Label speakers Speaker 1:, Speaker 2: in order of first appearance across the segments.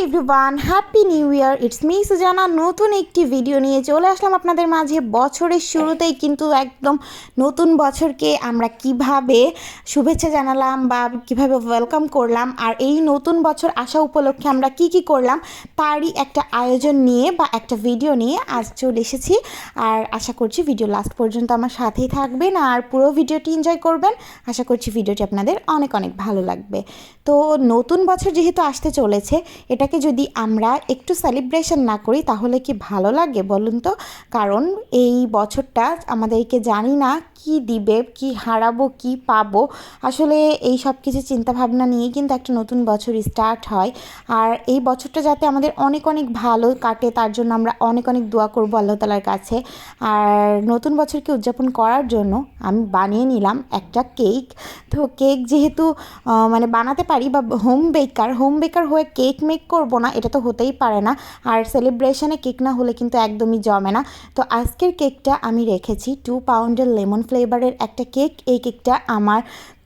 Speaker 1: Everyone, happy new year. It's me Sujana. নতুন একটি video নিয়ে চলে আসলাম আপনাদের মাঝে। বছরের শুরুতেই কিন্তু একদম নতুন বছরকে আমরা কিভাবে শুভেচ্ছা জানালাম বা কিভাবে ওয়েলকাম করলাম, আর এই নতুন বছর আসা উপলক্ষে আমরা কি কি করলাম তারই একটা আয়োজন নিয়ে বা একটা ভিডিও নিয়ে আজ চলে এসেছি। আর আশা করছি ভিডিও লাস্ট পর্যন্ত আমার সাথেই থাকবেন আর পুরো ভিডিওটি এনজয় করবেন। আশা করছি ভিডিওটি আপনাদের অনেক অনেক ভালো লাগবে। তো নতুন বছর যেহেতু আসতে চলেছে, এটাকে যদি আমরা একটু সেলিব্রেশন না করি তাহলে কি ভালো লাগে বলুন তো? কারণ এই বছরটা আমাদেরকে জানি না কি দিবে, কি হারাবো, কি পাবো। আসলে এই সব কিছু চিন্তাভাবনা নিয়ে কিন্তু একটা নতুন বছর স্টার্ট হয়। আর এই বছরটা যাতে আমাদের অনেক অনেক ভালো কাটে তার জন্য আমরা অনেক অনেক দোয়া করবো আল্লাহ তাআলার কাছে। আর নতুন বছরকে উদযাপন করার জন্য আমি বানিয়ে নিলাম একটা কেক। তো কেক যেহেতু মানে বানাতে পারি বা হোম বেকার হয়ে কেক মেক করব না, এটা তো হতেই পারে না। আর সেলিব্রেশনে কেক না হলে কিন্তু একদমই জমে না। তো আজকের কেকটা আমি রেখেছি 2 পাউন্ডের লেমন ফ্লেভারের একটা কেক। এই কেকটা আমার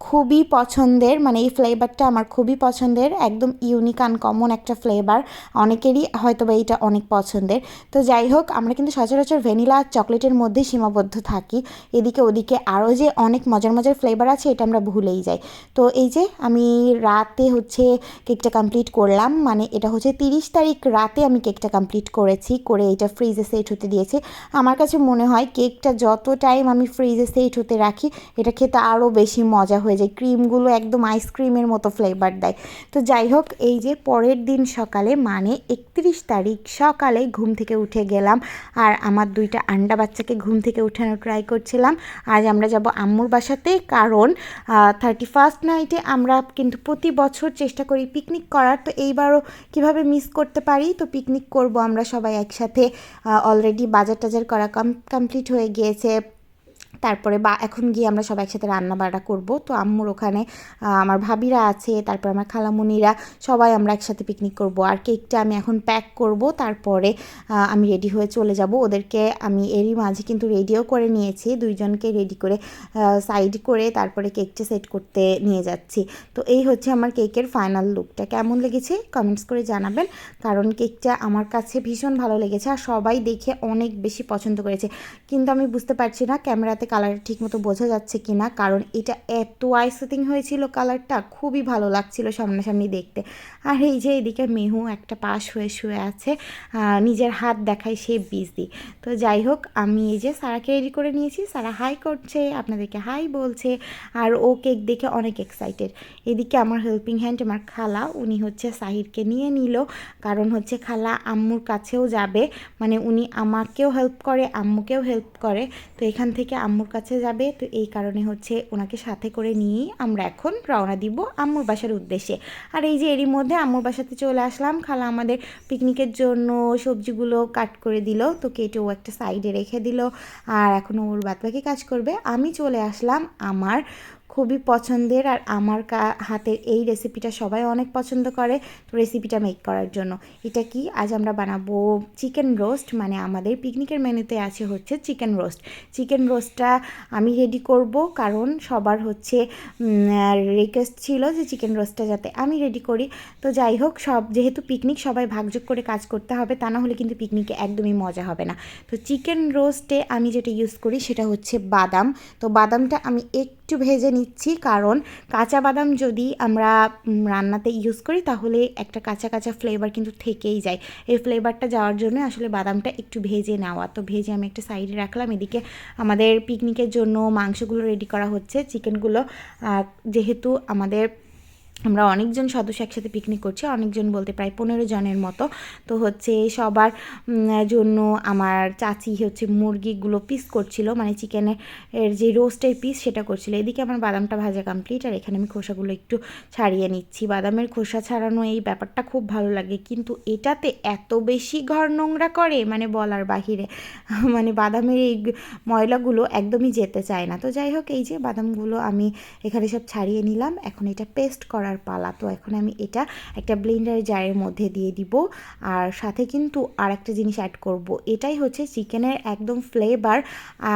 Speaker 1: খুবই পছন্দের, মানে এই ফ্লেভারটা আমার খুবই পছন্দের, একদম ইউনিক আনকমন একটা ফ্লেভার। অনেকেরই হয়তো বা এইটা অনেক পছন্দের। তো যাই হোক, আমরা কিন্তু সচরাচর ভ্যানিলা আর চকলেটের মধ্যেই সীমাবদ্ধ থাকি। এদিকে ওদিকে আরও যে অনেক মজার মজার ফ্লেভার আছে এটা আমরা ভুলেই যাই। তো এই যে আমি রাতে হচ্ছে কেকটা কমপ্লিট করলাম, মানে এটা হচ্ছে 30 তারিখ রাতে আমি কেকটা কমপ্লিট করেছি, করে এটা ফ্রিজে সেট হতে দিয়েছি। আমার কাছে মনে হয় কেকটা যত টাইম আমি ফ্রিজে সেট হতে রাখি এটা খেতে আরও বেশি মজা হয়ে যায়। ক্রিমগুলো একদম আইসক্রিমের মতো ফ্লেভার দেয়। তো যাই হোক, এই যে পরের দিন সকালে মানে 31 তারিখ সকালে ঘুম থেকে উঠে গেলাম আর আমার 2টা আন্ডা বাচ্চাকে ঘুম থেকে উঠানোর ট্রাই করছিলাম। আজ আমরা যাব আম্মুর বাসাতে, কারণ 31st নাইটে আমরা কিন্তু প্রতি বছর চেষ্টা করি পিকনিক করার। তো এইবারও কিভাবে মিস করতে পারি, তো পিকনিক করব আমরা সবাই একসাথে। অলরেডি বাজার টাজার করা কমপ্লিট হয়ে গিয়েছে। তারপরে এখন গিয়ে আমরা সবাই একসাথে রান্না বান্না করব। তো আম্মুর ওখানে আমার ভাবিরা আছে, তারপর আমার খালামুনিরা, সবাই আমরা একসাথে পিকনিক করব। আর কেকটা আমি এখন প্যাক করব, তারপরে আমি রেডি হয়ে চলে যাব। ওদেরকে আমি এরই মাঝে কিন্তু রেডিও করে নিয়েছি, দুইজনকে রেডি করে সাইড করে তারপরে কেকটা সেট করতে নিয়ে যাচ্ছি। তো এই হচ্ছে আমার কেকের ফাইনাল লুকটা। কেমন লেগেছে কমেন্টস করে জানাবেন, কারণ কেকটা আমার কাছে ভীষণ ভালো লেগেছে আর সবাই দেখে অনেক বেশি পছন্দ করেছে। কিন্তু আমি বুঝতে পারছি না ক্যামেরাতে কালার ঠিকমতো বোঝা যাচ্ছে কি না, কারণ এটা এত আই সেটিং হয়েছিল, কালারটা খুবই ভালো লাগছিল সামনাসামনি দেখতে। আর এই যে এদিকে মেহু একটা পাশ হয়ে শুয়ে আছে, নিজের হাত দেখায় সে বিজি। তো যাই হোক, আমি এই যে সারাকে রেডি করে নিয়েছি, সারা হাই করছে, আপনাদেরকে হাই বলছে, আর ও কেক দেখে অনেক এক্সাইটেড। এদিকে আমার হেল্পিং হ্যান্ড আমার খালা, উনি হচ্ছে সাহিরকে নিয়ে নিল, কারণ হচ্ছে খালা আম্মুর কাছেও যাবে, মানে উনি আমাকেও হেল্প করে আম্মুকেও হেল্প করে। তো এখান থেকে আম্মুর কাছে যাবে, তো এই কারণে হচ্ছে ওনাকে সাথে করে নিয়েই আমরা এখন রওনা দিব আম্মুর বাসার উদ্দেশ্যে। আর এই যে এরই মধ্যে আম্মুর বাসাতে চলে আসলাম। খালা আমাদের পিকনিকের জন্য সবজিগুলো কাট করে দিল, তো কেটে ও একটা সাইডে রেখে দিল, আর এখন ওর বাদবাকি কাজ করবে। আমি চলে আসলাম আমার খুবই পছন্দের আর আমার হাতের এই রেসিপিটা সবাই অনেক পছন্দ করে, তো রেসিপিটা মেক করার জন্য। এটা কি, আজ আমরা বানাবো চিকেন রোস্ট, মানে আমাদের পিকনিকের মেনুতে আছে হচ্ছে চিকেন রোস্ট। চিকেন রোস্টটা আমি রেডি করব, কারণ সবার হচ্ছে রিকোয়েস্ট ছিল যে চিকেন রোস্টটা যাতে আমি রেডি করি। তো যাই হোক, যেহেতু পিকনিক সবাই ভাগযোগ করে কাজ করতে হবে, তা না হলে কিন্তু পিকনিকে একদমই মজা হবে না। তো চিকেন রোস্টে আমি যেটা ইউজ করি সেটা হচ্ছে বাদাম। তো বাদামটা আমি একটু ভেজে নিচ্ছি, কারণ কাঁচা বাদাম যদি আমরা রান্নাতে ইউজ করি তাহলে একটা কাঁচা কাঁচা ফ্লেভার কিন্তু থেকেই যায়। এই ফ্লেভারটা যাওয়ার জন্য আসলে বাদামটা একটু ভেজে নেওয়া। তো ভেজে আমি একটা সাইডে রাখলাম। এদিকে আমাদের পিকনিকের জন্য মাংসগুলো রেডি করা হচ্ছে, চিকেনগুলো। যেহেতু আমরা অনেকজন সদস্য একসাথে পিকনিক করছি, অনেকজন বলতে প্রায় 15 জনের মতো। তো হচ্ছে সবার জন্য আমার চাচি হচ্ছে মুরগিগুলো পিস করছিল, মানে চিকেনের যে রোস্টের পিস সেটা করছিল। এদিকে আমার বাদামটা ভাজা কমপ্লিট, আর এখানে আমি খোসাগুলো একটু ছাড়িয়ে নিচ্ছি। বাদামের খোসা ছাড়ানো এই ব্যাপারটা খুব ভালো লাগে, কিন্তু এটাতে এত বেশি ঘর নোংরা করে মানে বলার বাহিরে। মানে বাদামের এই ময়লাগুলো একদমই যেতে চায় না। তো যাই হোক, এই যে বাদামগুলো আমি এখানে সব ছাড়িয়ে নিলাম। এখন এটা পেস্ট করার দেখার পালা। তো এখন আমি এটা একটা ব্লেন্ডার জারের মধ্যে দিয়ে দিব, আর সাথে কিন্তু আর একটা জিনিস অ্যাড করব। এটাই হচ্ছে চিকেনের একদম ফ্লেভার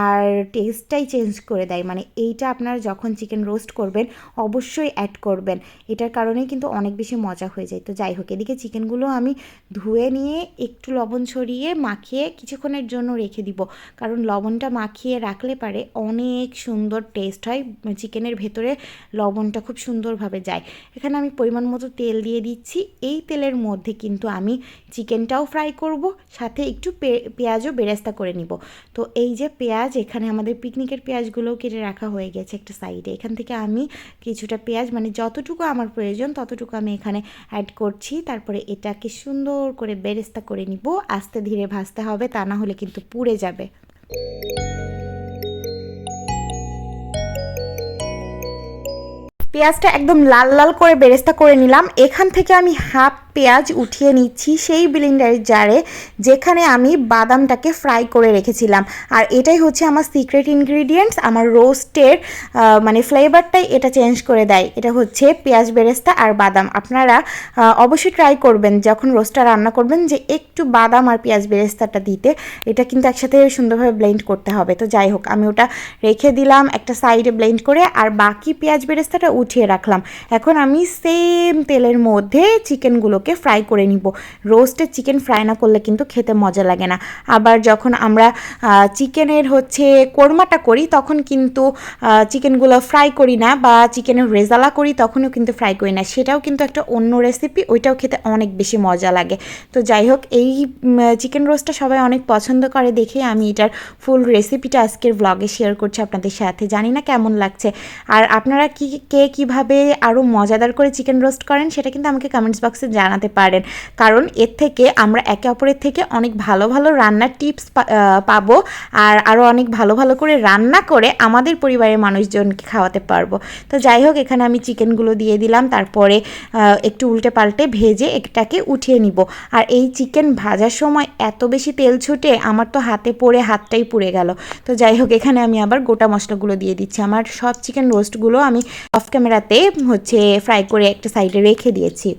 Speaker 1: আর টেস্টটাই চেঞ্জ করে দেয়। মানে এইটা আপনারা যখন চিকেন রোস্ট করবেন অবশ্যই অ্যাড করবেন, এটার কারণেই কিন্তু অনেক বেশি মজা হয়ে যায়। তো যাই হোক, এদিকে চিকেনগুলো আমি ধুয়ে নিয়ে একটু লবণ ছড়িয়ে মাখিয়ে কিছুক্ষণের জন্য রেখে দিব, কারণ লবণটা মাখিয়ে রাখলে পারে অনেক সুন্দর টেস্ট হয়, চিকেনের ভেতরে লবণটা খুব সুন্দরভাবে যায়। এখানে আমি পরিমাণ মতো তেল দিয়ে দিচ্ছি। এই তেলের মধ্যে কিন্তু আমি চিকেনটাও ফ্রাই করব, সাথে একটু পেঁয়াজও বেরেস্তা করে নিব। তো এই যে পেঁয়াজ, এখানে আমাদের পিকনিকের পেঁয়াজগুলোও কেটে রাখা হয়ে গেছে একটা সাইডে। এখান থেকে আমি কিছুটা পেঁয়াজ, মানে যতটুকু আমার প্রয়োজন ততটুকু আমি এখানে অ্যাড করছি। তারপরে এটাকে সুন্দর করে বেরেস্তা করে নিব। আস্তে ধীরে ভাজতে হবে, তা না হলে কিন্তু পুড়ে যাবে। পেঁয়াজটা একদম লাল লাল করে বেরেস্তা করে নিলাম। এখান থেকে আমি হাফ পেঁয়াজ উঠিয়ে নিচ্ছি সেই ব্লেন্ডারের জারে যেখানে আমি বাদামটাকে ফ্রাই করে রেখেছিলাম। আর এটাই হচ্ছে আমার সিক্রেট ইনগ্রিডিয়েন্টস, আমার রোস্টের মানে ফ্লেভারটাই এটা চেঞ্জ করে দেয়। এটা হচ্ছে পেঁয়াজ বেরেস্তা আর বাদাম। আপনারা অবশ্যই ট্রাই করবেন যখন রোস্টটা রান্না করবেন যে একটু বাদাম আর পেঁয়াজ বেরেস্তাটা দিতে। এটা কিন্তু একসাথে সুন্দরভাবে ব্লেন্ড করতে হবে। তো যাই হোক, আমি ওটা রেখে দিলাম একটা সাইডে ব্লেন্ড করে, আর বাকি পেঁয়াজ বেরেস্তাটা উঠিয়ে রাখলাম। এখন আমি সেম তেলের মধ্যে চিকেনগুলোকে ফ্রাই করে নিব। রোস্টেড চিকেন ফ্রাই না করলে কিন্তু খেতে মজা লাগে না। আবার যখন আমরা চিকেনের হচ্ছে কোরমাটা করি তখন কিন্তু চিকেনগুলো ফ্রাই করি না, বা চিকেনের রেজালা করি তখনও কিন্তু ফ্রাই করি না, সেটাও কিন্তু একটা অন্য রেসিপি, ওইটাও খেতে অনেক বেশি মজা লাগে। তো যাই হোক, এই চিকেন রোস্টটা সবাই অনেক পছন্দ করে দেখে আমি এটার ফুল রেসিপিটা আজকের ব্লগে শেয়ার করছি আপনাদের সাথে। জানি না কেমন লাগছে, আর আপনারা কে কীভাবে আরও মজাদার করে চিকেন রোস্ট করেন সেটা কিন্তু আমাকে কমেন্টস বক্সে জানাতে পারেন, কারণ এর থেকে আমরা একে অপরের থেকে অনেক ভালো ভালো রান্নার টিপস পাবো, আর আরও অনেক ভালো ভালো করে রান্না করে আমাদের পরিবারের মানুষজনকে খাওয়াতে পারবো। তো যাই হোক, এখানে আমি চিকেনগুলো দিয়ে দিলাম, তারপরে একটু উল্টে পাল্টে ভেজে এটাকে উঠিয়ে নিব। আর এই চিকেন ভাজার সময় এত বেশি তেল ছুটে আমার তো হাতে পড়ে হাতটাই পুড়ে গেল। তো যাই হোক, এখানে আমি আবার গোটা মশলাগুলো দিয়ে দিচ্ছি। আমার সব চিকেন রোস্টগুলো আমি অফ ক্যামেরাতে হচ্ছে ফ্রাই করে একটা সাইডে রেখে দিয়েছি।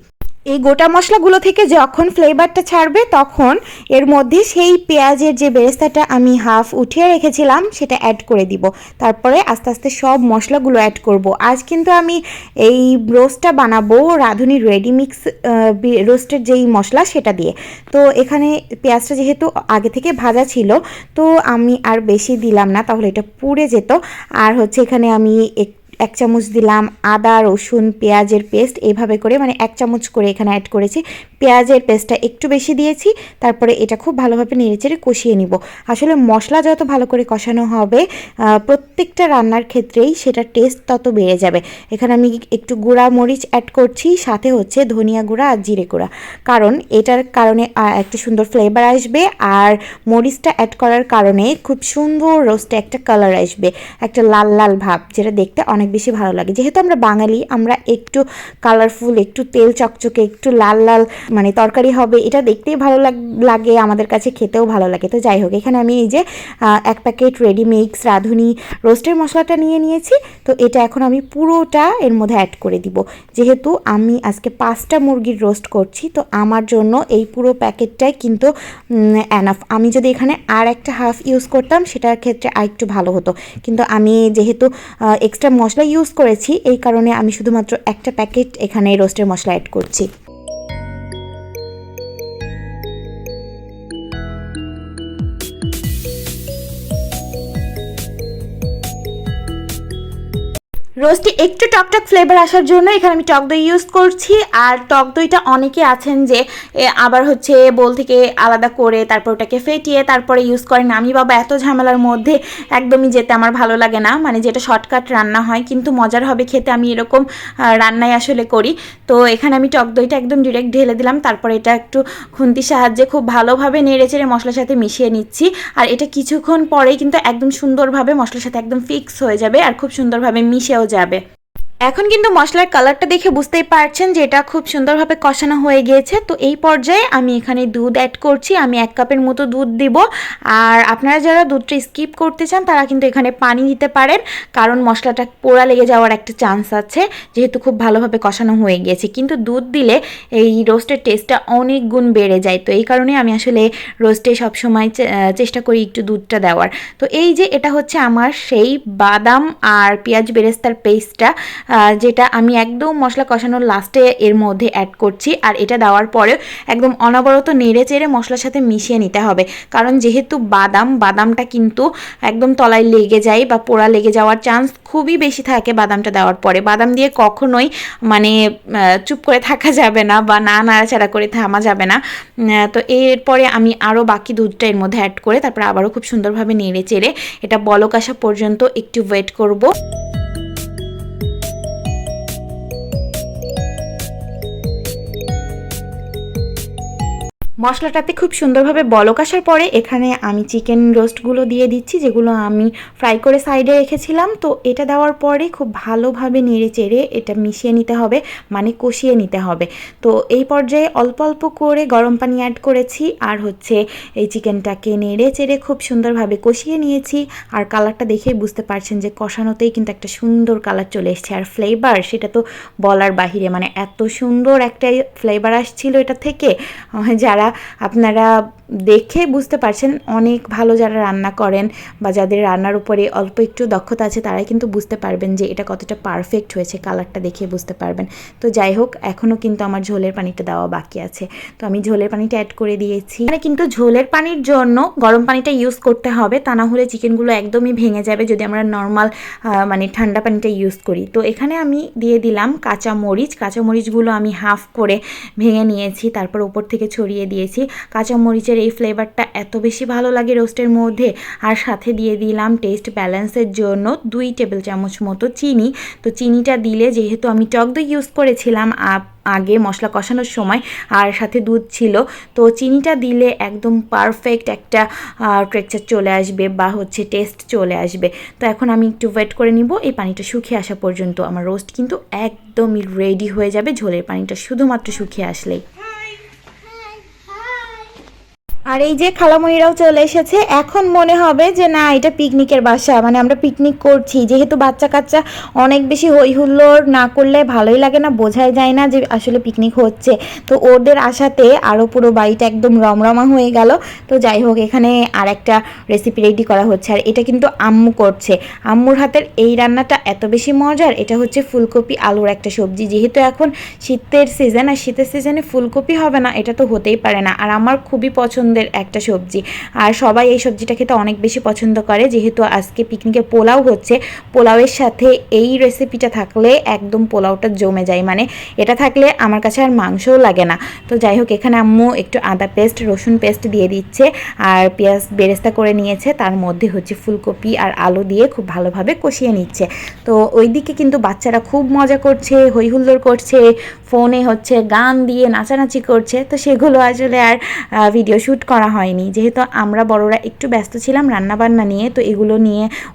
Speaker 1: এই গোটা মশলাগুলো থেকে যখন ফ্লেভারটা ছাড়বে তখন এর মধ্যে সেই পেঁয়াজের যে বেরেস্তাটা আমি হাফ উঠিয়ে রেখেছিলাম সেটা অ্যাড করে দিব। তারপরে আস্তে আস্তে সব মশলাগুলো অ্যাড করব। আজ কিন্তু আমি এই রোস্টটা বানাবো রাঁধুনি রেডি মিক্স রোস্টের যেই মশলা সেটা দিয়ে। তো এখানে পেঁয়াজটা যেহেতু আগে থেকে ভাজা ছিল তো আমি আর বেশি দিলাম না, তাহলে এটা পুড়ে যেত। আর হচ্ছে এখানে আমি এক চামচ দিলাম আদা রসুন পেঁয়াজের পেস্ট, এইভাবে করে মানে এক চামচ করে এখানে অ্যাড করেছি। পেঁয়াজের পেস্টটা একটু বেশি দিয়েছি। তারপরে এটা খুব ভালোভাবে নেড়েচেড়ে কষিয়ে নিব। আসলে মশলা যত ভালো করে কষানো হবে প্রত্যেকটা রান্নার ক্ষেত্রেই সেটার টেস্ট তত বেড়ে যাবে। এখানে আমি একটু গুঁড়া মরিচ অ্যাড করছি, সাথে হচ্ছে ধনিয়া গুঁড়া আর জিরে গুঁড়া, কারণ এটার কারণে একটা সুন্দর ফ্লেভার আসবে, আর মরিচটা অ্যাড করার কারণে খুব সুন্দর রোস্টে একটা কালার আসবে, একটা লাল লাল ভাব, যেটা দেখতে অনেক বেশি ভালো লাগে। যেহেতু আমরা বাঙালি, আমরা একটু কালারফুল, একটু তেল চকচকে, একটু লাল লাল মানে তরকারি হবে, এটা দেখতেই ভালো লাগে, আমাদের কাছে খেতেও ভালো লাগে। তো যাই হোক, এখানে আমি এই যে এক প্যাকেট রেডি মিক্স রাঁধুনি রোস্টের মশলাটা নিয়ে নিয়েছি। তো এটা এখন আমি পুরোটা এর মধ্যে অ্যাড করে দিব। যেহেতু আমি আজকে 5টা মুরগির রোস্ট করছি, তো আমার জন্য এই পুরো প্যাকেটটাই কিন্তু এনাফ। আমি যদি এখানে আর একটা হাফ ইউজ করতাম সেটার ক্ষেত্রে আর একটু ভালো হতো, কিন্তু আমি যেহেতু এক্সট্রা মশলা ইউজ করেছি এই কারণে আমি শুধুমাত্র একটা প্যাকেট এখানে রোস্টের মশলা অ্যাড করছি। রোস্টে একটু টকটক ফ্লেভার আসার জন্য এখানে আমি টক দই ইউজ করছি। আর টক দইটা অনেকে আছেন যে আবার হচ্ছে বোল থেকে আলাদা করে তারপর ওটাকে ফেটিয়ে তারপরে ইউজ করেন। আমি বাবা এত ঝামেলার মধ্যে একদমই যেতে আমার ভালো লাগে না, মানে যেটা শর্টকাট রান্না হয় কিন্তু মজার হবে খেতে, আমি এরকম রান্নাই আসলে করি। তো এখানে আমি টক দইটা একদম ডিরেক্ট ঢেলে দিলাম, তারপরে এটা একটু খুন্তির সাহায্যে খুব ভালোভাবে নেড়েচেড়ে মশলার সাথে মিশিয়ে নিচ্ছি। আর এটা কিছুক্ষণ পরেই কিন্তু একদম সুন্দরভাবে মশলার সাথে একদম ফিক্স হয়ে যাবে আর খুব সুন্দরভাবে মিশেও যাবে। এখন কিন্তু মশলার কালারটা দেখে বুঝতেই পারছেন যে এটা খুব সুন্দরভাবে কষানো হয়ে গিয়েছে। তো এই পর্যায়ে আমি এখানে দুধ অ্যাড করছি, আমি 1 কাপের মতো দুধ দিব। আর আপনারা যারা দুধটা স্কিপ করতে চান তারা কিন্তু এখানে পানি দিতে পারেন, কারণ মশলাটা পোড়া লেগে যাওয়ার একটা চান্স আছে, যেহেতু খুব ভালোভাবে কষানো হয়ে গিয়েছে। কিন্তু দুধ দিলে এই রোস্টের টেস্টটা অনেক গুণ বেড়ে যায়, তো এই কারণে আমি আসলে রোস্টে সবসময় চেষ্টা করি একটু দুধটা দেওয়ার। তো এই যে এটা হচ্ছে আমার সেই বাদাম আর পেঁয়াজ বেরেস্তার পেস্টটা, যেটা আমি একদম মশলা কষানোর লাস্টে এর মধ্যে অ্যাড করছি। আর এটা দেওয়ার পরে একদম অনবরত নেড়ে চেড়ে মশলার সাথে মিশিয়ে নিতে হবে, কারণ যেহেতু বাদামটা কিন্তু একদম তলায় লেগে যায় বা পোড়া লেগে যাওয়ার চান্স খুবই বেশি থাকে বাদামটা দেওয়ার পরে। বাদাম দিয়ে কখনোই মানে চুপ করে থাকা যাবে না বা না নাড়াচাড়া করে থামা যাবে না। তো এরপরে আমি আরও বাকি দুধটা এর মধ্যে অ্যাড করে তারপর আবারও খুব সুন্দরভাবে নেড়ে চেড়ে এটা বলক আসা পর্যন্ত একটু ওয়েট করব। মশলাটাতে খুব সুন্দরভাবে বলক আসার পরে এখানে আমি চিকেন রোস্টগুলো দিয়ে দিচ্ছি, যেগুলো আমি ফ্রাই করে সাইডে রেখেছিলাম। তো এটা দেওয়ার পরে খুব ভালোভাবে নেড়ে চেড়ে এটা মিশিয়ে নিতে হবে, মানে কষিয়ে নিতে হবে। তো এই পর্যায়ে অল্প অল্প করে গরম পানি অ্যাড করেছি, আর হচ্ছে এই চিকেনটাকে নেড়ে চেড়ে খুব সুন্দরভাবে কষিয়ে নিয়েছি। আর কালারটা দেখেই বুঝতে পারছেন যে কষানোতেই কিন্তু একটা সুন্দর কালার চলে এসছে। আর ফ্লেভার সেটা তো বলার বাহিরে, মানে এত সুন্দর একটা ফ্লেভার আসছিল এটা থেকে। যারা আপনারা দেখে বুঝতে পারছেন অনেক ভালো যারা রান্না করেন বা যাদের রান্নার উপরে অল্প একটু দক্ষতা আছে, তারাই কিন্তু বুঝতে পারবেন যে এটা কতটা পারফেক্ট হয়েছে, কালারটা দেখে বুঝতে পারবেন। তো যাই হোক, এখনও কিন্তু আমার ঝোলের পানিটা দেওয়া বাকি আছে, তো আমি ঝোলের পানিটা অ্যাড করে দিয়েছি। মানে কিন্তু ঝোলের পানির জন্য গরম পানিটা ইউজ করতে হবে, তা না হলে চিকেনগুলো একদমই ভেঙে যাবে যদি আমরা নর্মাল মানে ঠান্ডা পানিটা ইউজ করি। তো এখানে আমি দিয়ে দিলাম কাঁচামরিচগুলো আমি হাফ করে ভেঙে নিয়েছি, তারপর উপর থেকে ছড়িয়ে দিয়েছি। কাঁচামরিচের এই ফ্লেভারটা এত বেশি ভালো লাগে রোস্টের মধ্যে। আর সাথে দিয়ে দিলাম টেস্ট ব্যালেন্সের জন্য 2 টেবিল চামচ মতো চিনি। তো চিনিটা দিলে, যেহেতু আমি টক দই ইউজ করেছিলাম আগে মশলা কষানোর সময়, আর সাথে দুধ ছিল, তো চিনিটা দিলে একদম পারফেক্ট একটা টেক্সচার চলে আসবে বা হচ্ছে টেস্ট চলে আসবে। তো এখন আমি একটু ওয়েট করে নিব এই পানিটা শুকিয়ে আসা পর্যন্ত। আমার রোস্ট কিন্তু একদমই রেডি হয়ে যাবে ঝোলের পানিটা শুধুমাত্র শুকিয়ে আসলেই। আর এই যে খালামণিরাও চলে এসেছে। এখন মনে হবে যে না, এটা পিকনিকের বাসা, মানে আমরা পিকনিক করছি। যেহেতু বাচ্চা কাচ্চা অনেক বেশি হই হুল্লোড় না করলে ভালোই লাগে না, বোঝাই যায় না যে আসলে পিকনিক হচ্ছে। তো ওদের আশাতে আরও পুরো বাড়িটা একদম রমরমা হয়ে গেল। তো যাই হোক, এখানে আর একটা রেসিপি রেডি করা হচ্ছে, আর এটা কিন্তু আম্মু করছে। আম্মুর হাতের এই রান্নাটা এত বেশি মজার। এটা হচ্ছে ফুলকপি আলুর একটা সবজি। যেহেতু এখন শীতের সিজন, আর শীতের সিজনে ফুলকপি হবে না এটা তো হতেই পারে না। আর আমার খুবই পছন্দের একটা সবজি, আর সবাই এই সবজিটা খেতে অনেক বেশি পছন্দ করে। যেহেতু আজকে পিকনিকে পোলাও হচ্ছে, পোলাওয়ের সাথে এই রেসিপিটা থাকলে একদম পোলাওটা জমে যায়, মানে এটা থাকলে আমার কাছে আর মাংসও লাগে না। তো যাই হোক, এখানে আম্মু একটু আদা পেস্ট রসুন পেস্ট দিয়ে দিচ্ছে, আর পেঁয়াজ বেরেস্তা করে নিয়েছে, তার মধ্যে হচ্ছে ফুলকপি আর আলু দিয়ে খুব ভালোভাবে কষিয়ে নিচ্ছে। তো ওইদিকে কিন্তু বাচ্চারা খুব মজা করছে, হই হুল্লোড় করছে, ফোনে হচ্ছে গান দিয়ে নাচানাচি করছে। তো সেগুলো আসলে আর ভিডিও শ্যুট করা হয়নি, যেহেতু আমরা বড়রা একটু ব্যস্ত ছিলাম রান্নাবান্না নিয়ে। তো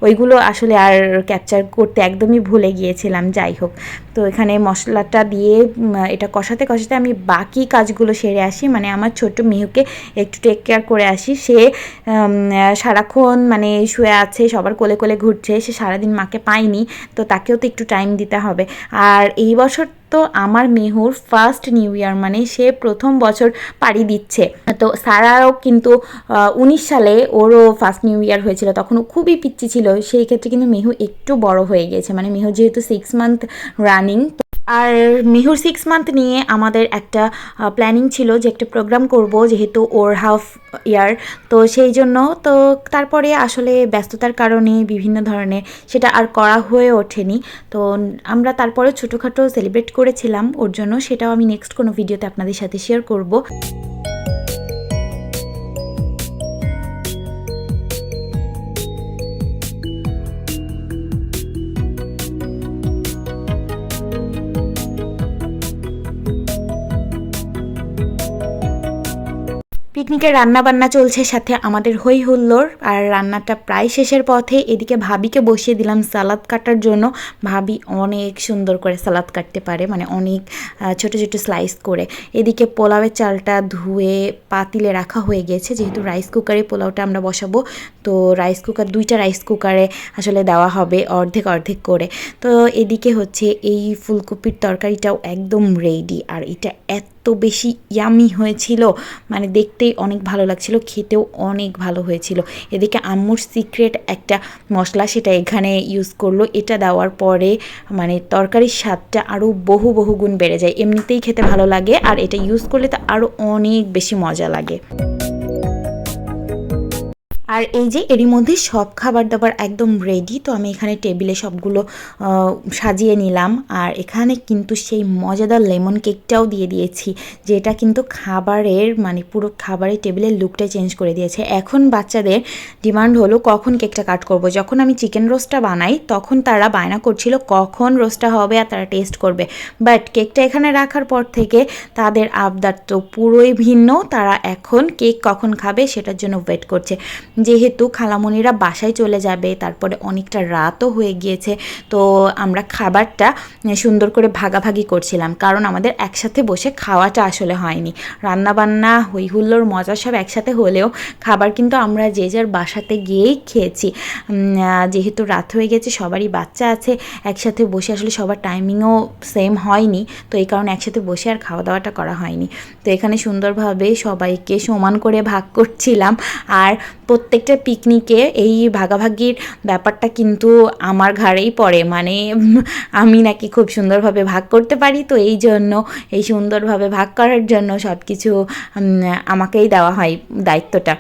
Speaker 1: ওইগুলো আসলে আর ক্যাপচার করতে একদমই ভুলে গিয়েছিলাম। যাই হোক, তো এখানে মশলাটা দিয়ে এটা কষাতে কষাতে আমি বাকি কাজগুলো সেরে আসি, মানে আমার ছোট মেহুকে একটু টেক কেয়ার করে আসি। সে সারাক্ষণ মানে শুয়ে আছে, সবার কোলে কোলে ঘুরছে, সে সারাদিন মাকে পায়নি, তো তাকেও তো একটু টাইম দিতে হবে। আর এই বছর তো আমার মেহুর ফার্স্ট নিউ ইয়ার, মানে সে প্রথম বছর পাড়ি দিচ্ছে। তো সারাও কিন্তু 19 সালে ওরও ফার্স্ট নিউ ইয়ার হয়েছিল, তখন ও খুবই পিচ্চি ছিল। সেই ক্ষেত্রে কিন্তু মেহু একটু বড় হয়ে গেছে, মানে মেহু যেহেতু 6 মান্থ রানিং। আর মেহুর 6 মান্থ নিয়ে আমাদের একটা প্ল্যানিং ছিল যে একটা প্রোগ্রাম করব, যেহেতু ওর হাফ ইয়ার। তো সেই জন্য তো তারপরে আসলে ব্যস্ততার কারণে বিভিন্ন ধরনের সেটা আর করা হয়ে ওঠেনি। তো আমরা তারপরে ছোটোখাটো সেলিব্রেট করেছিলাম ওর জন্য, সেটাও আমি নেক্সট কোনো ভিডিওতে আপনাদের সাথে শেয়ার করব। পিকনিকের রান্না বান্না চলছে, সাথে আমাদের হই হুল্লোড়। আর রান্নাটা প্রায় শেষের পথে। এদিকে ভাবিকে বসিয়ে দিলাম সালাদ কাটার জন্য। ভাবি অনেক সুন্দর করে সালাদ কাটতে পারে, মানে অনেক ছোট ছোট স্লাইস করে। এদিকে পোলাওয়ের চালটা ধুয়ে পাতিলে রাখা হয়ে গেছে, যেহেতু রাইস কুকারে পোলাওটা আমরা বসাবো। তো রাইস কুকার, 2টা রাইস কুকারে আসলে দেওয়া হবে অর্ধেক অর্ধেক করে। তো এদিকে হচ্ছে এই ফুলকপির তরকারিটাও একদম রেডি। আর এটা এত বেশি ইয়ামি হয়েছিল, মানে দেখতেই অনেক ভালো লাগছিল, খেতেও অনেক ভালো হয়েছিল। এদিকে আম্মুর সিক্রেট একটা মশলা, সেটা এখানে ইউজ করলো। এটা দেওয়ার পরে মানে তরকারির স্বাদটা আরও বহু গুণ বেড়ে যায়। এমনিতেই খেতে ভালো লাগে, আর এটা ইউজ করলে তো আরও অনেক বেশি মজা লাগে। আর এই যে এরই মধ্যে সব খাবার দাবার একদম রেডি। তো আমি এখানে টেবিলে সবগুলো সাজিয়ে নিলাম। আর এখানে কিন্তু সেই মজাদার লেমন কেকটাও দিয়ে দিয়েছি, যেটা কিন্তু খাবারের মানে পুরো খাবারের টেবিলের লুকটাই চেঞ্জ করে দিয়েছে। এখন বাচ্চাদের ডিমান্ড হলো কখন কেকটা কাট করব। যখন আমি চিকেন রোস্টটা বানাই তখন তারা বায়না করছিল কখন রোস্টটা হবে আর তারা টেস্ট করবে। বাট কেকটা এখানে রাখার পর থেকে তাদের আবদার তো পুরোই ভিন্ন। তারা এখন কেক কখন খাবে সেটার জন্য ওয়েট করছে। যেহেতু খালামণিরা বাসায় চলে যাবে, তারপরে অনেকটা রাতও হয়ে গিয়েছে, তো আমরা খাবারটা সুন্দর করে ভাগাভাগি করছিলাম, কারণ আমাদের একসাথে বসে খাওয়াটা আসলে হয়নি। রান্নাবান্না হই হুল্লোড় মজা সব একসাথে হলেও খাবার কিন্তু আমরা যে যার বাসাতে গিয়েই খেয়েছি। যেহেতু রাত হয়ে গেছে, সবারই বাচ্চা আছে, একসাথে বসে আসলে সবার টাইমিংও সেম হয়নি, তো এই কারণে একসাথে বসে আর খাওয়া দাওয়াটা করা হয়নি। তো এখানে সুন্দরভাবে সবাইকে সমান করে ভাগ করছিলাম। আর প্রত্যেকটা পিকনিকে এই ভাগাভাগির ব্যাপারটা কিন্তু আমার ঘাড়েই পড়ে, মানে আমি নাকি খুব সুন্দরভাবে ভাগ করতে পারি, তো এই জন্য এই সুন্দরভাবে ভাগ করার জন্য সব কিছু আমাকেই দেওয়া হয় দায়িত্বটা।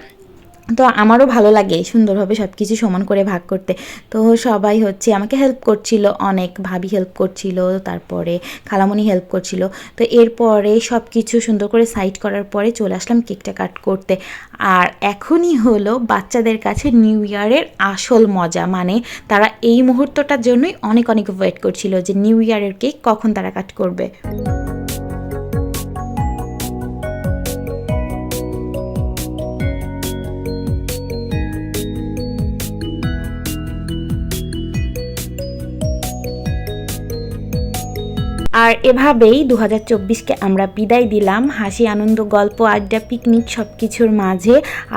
Speaker 1: তো আমারও ভালো লাগে সুন্দরভাবে সব কিছু সমান করে ভাগ করতে। তো সবাই হচ্ছে আমাকে হেল্প করছিল, অনেক ভাবি হেল্প করছিল, তারপরে খালামণি হেল্প করছিল। তো এরপরে সব কিছু সুন্দর করে সাইড করার পরে চলে আসলাম কেকটা কাট করতে। আর এখনই হলো বাচ্চাদের কাছে নিউ ইয়ারের আসল মজা, মানে তারা এই মুহূর্তটার জন্যই অনেক ওয়েট করছিল যে নিউ ইয়ারের কেক কখন তারা কাট করবে। আর এভাবেই 2024কে আমরা বিদায় দিলাম হাসি আনন্দ গল্প আড্ডা পিকনিক সব কিছুর মাঝে।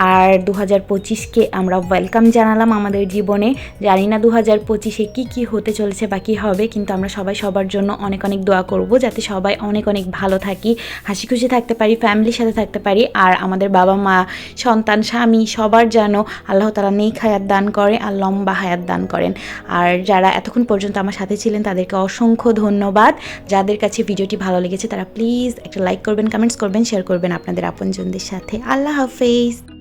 Speaker 1: আর 2025কে আমরা ওয়েলকাম জানালাম আমাদের জীবনে। জানি না 2025-এ কী হতে চলেছে বা কী হবে, কিন্তু আমরা সবাই সবার জন্য অনেক দোয়া করব, যাতে সবাই অনেক ভালো থাকি, হাসি খুশি থাকতে পারি, ফ্যামিলির সাথে থাকতে পারি। আর আমাদের বাবা মা, সন্তান, স্বামী সবার যেন আল্লাহ তাআলা নেক হায়াত দান করে আর লম্বা হায়াত দান করেন। আর যারা এতক্ষণ পর্যন্ত আমার সাথে ছিলেন তাদেরকে অসংখ্য ধন্যবাদ। যাদের কাছে ভিডিওটি ভালো লেগেছে তারা প্লিজ একটা লাইক করবেন, কমেন্টস করবেন, শেয়ার করবেন আপনাদের আপনজনদের সাথে। আল্লাহ হাফেজ।